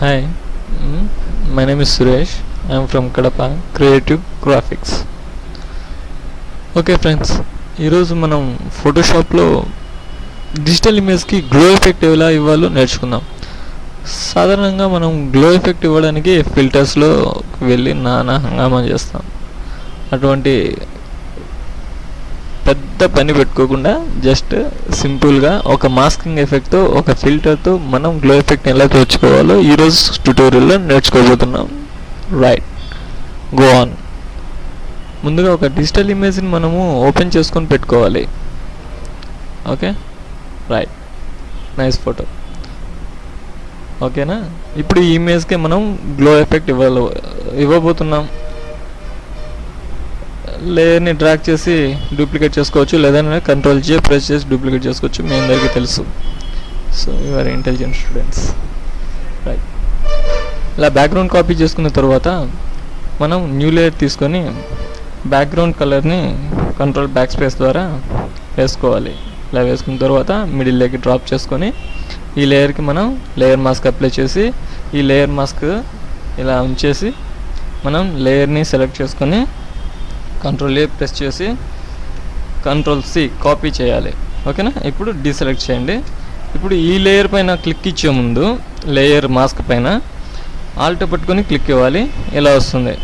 Hi, my name is Suresh. I am from Kadapa Creative Graphics. Okay friends, ఈరోజు మనం ఫోటోషాప్లో digital ఇమేజ్కి glow effect ఎలా ఇవ్వాలో నేర్చుకుందాం. సాధారణంగా మనం గ్లో ఎఫెక్ట్ ఇవ్వడానికి ఫిల్టర్స్లో వెళ్ళి నానా హంగామా చేస్తాం. అటువంటి పెద్ద పని పెట్టుకోకుండా జస్ట్ సింపుల్గా ఒక మాస్కింగ్ ఎఫెక్ట్తో ఒక ఫిల్టర్తో మనం గ్లో ఎఫెక్ట్ని ఎలా తెచ్చుకోవాలో ఈరోజు ట్యుటోరియల్లో నేర్చుకోబోతున్నాం. Right, go on. ముందుగా ఒక డిజిటల్ ఇమేజ్ని మనము ఓపెన్ చేసుకొని పెట్టుకోవాలి. Okay, right, nice photo. ఓకేనా, ఇప్పుడు ఈ ఇమేజ్కి మనం గ్లో ఎఫెక్ట్ ఇవ్వబోతున్నాం. లేయర్ని డ్రాగ్ చేసి డూప్లికేట్ చేసుకోవచ్చు, లేదంటే కంట్రోల్ జే ప్రెస్ చేసి డూప్లికేట్ చేసుకోవచ్చు. మీ అందరికీ తెలుసు. So your intelligent students. Right, ఇలా బ్యాక్గ్రౌండ్ కాపీ చేసుకున్న తర్వాత మనం న్యూ లేయర్ తీసుకొని బ్యాక్గ్రౌండ్ కలర్ని కంట్రోల్ బ్యాక్ స్పేస్ ద్వారా వేసుకోవాలి. ఇలా వేసుకున్న తర్వాత మిడిల్లోకి డ్రాప్ చేసుకొని ఈ లేయర్కి మనం లేయర్ మాస్క్ అప్లై చేసి ఈ లేయర్ మాస్క్ ఇలా ఉంచేసి మనం లేయర్ని సెలెక్ట్ చేసుకొని కంట్రోల్ ఏ ప్రెస్ చేసి కంట్రోల్ సి కాపీ చేయాలి. ఓకేనా, ఇప్పుడు డీసెలెక్ట్ చేయండి. ఇప్పుడు ఈ లేయర్ పైన క్లిక్ ఇచ్చే ముందు లేయర్ మాస్క్ పైన ఆల్ట్ పట్టుకొని క్లిక్ ఇవ్వాలి. ఇలా వస్తుంది.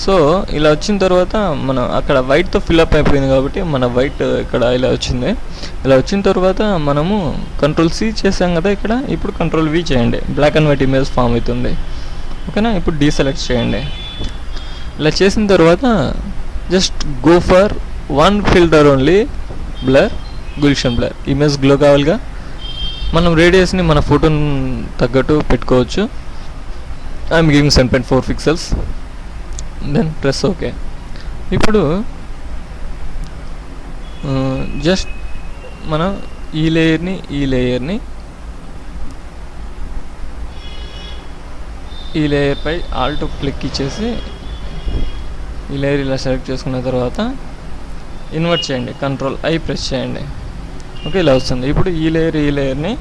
సో ఇలా వచ్చిన తర్వాత మనం అక్కడ వైట్తో ఫిల్అప్ అయిపోయింది కాబట్టి మన వైట్ ఇక్కడ ఇలా వచ్చింది. ఇలా వచ్చిన తర్వాత మనము కంట్రోల్ సి చేసాం కదా ఇక్కడ, ఇప్పుడు కంట్రోల్ వి చేయండి. Black and white image form అవుతుంది. ఓకేనా, ఇప్పుడు డీసెలెక్ట్ చేయండి. ఇలా చేసిన తర్వాత just go for one filter only, blur, gaussian blur. Image glow కావాలిగా, మనం రేడియస్ని మన ఫోటోని తగ్గట్టు పెట్టుకోవచ్చు. I'm giving 7.4 pixels. Then press okay. ఇప్పుడు జస్ట్ మనం ఈ లేయర్ పై ఆల్ట్ క్లిక్ ఇచ్చేసి ఈ లేయర్ ఇలా సెలెక్ట్ చేసుకున్న తర్వాత ఇన్వర్ట్ చేయండి, కంట్రోల్ ఐ ప్రెస్ చేయండి. ఓకే, ఇలా వస్తుంది. ఇప్పుడు ఈ లేయర్ని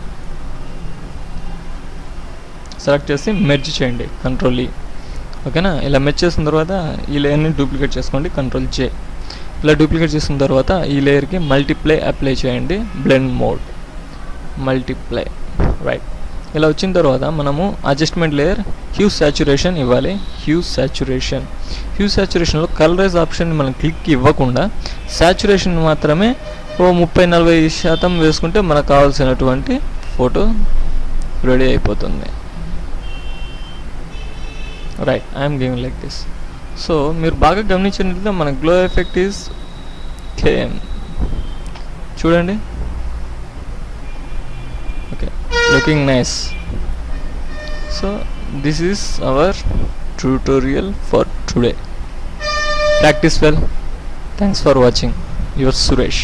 సెలెక్ట్ చేసి మెర్జ్ చేయండి, కంట్రోల్ ఈ. ఓకేనా, ఇలా మెర్జ్ చేసిన తర్వాత ఈ లేయర్ని డూప్లికేట్ చేసుకోండి, కంట్రోల్ జే. ఇలా డూప్లికేట్ చేసిన తర్వాత ఈ లేయర్కి మల్టీప్లై అప్లై చేయండి, బ్లెండ్ మోడ్, మల్టీప్లై. రైట్, ఇలా వచ్చిన తర్వాత మనము అడ్జస్ట్మెంట్ లేయర్ హ్యూ సాచురేషన్ ఇవ్వాలి. హ్యూ సాచురేషన్లో కలరైజ్ ఆప్షన్ మనం క్లిక్ ఇవ్వకుండా సాచురేషన్ మాత్రమే ఓ 30-40% వేసుకుంటే మనకు కావాల్సినటువంటి ఫోటో రెడీ అయిపోతుంది. Right, I'm giving like this. So మీరు బాగా గమనించినట్లయితే మన గ్లో ఎఫెక్ట్ ఈజ్ కేఎం. చూడండి. Okay, looking nice. So this is our tutorial for today. Practice well. Thanks for watching. Your Suresh.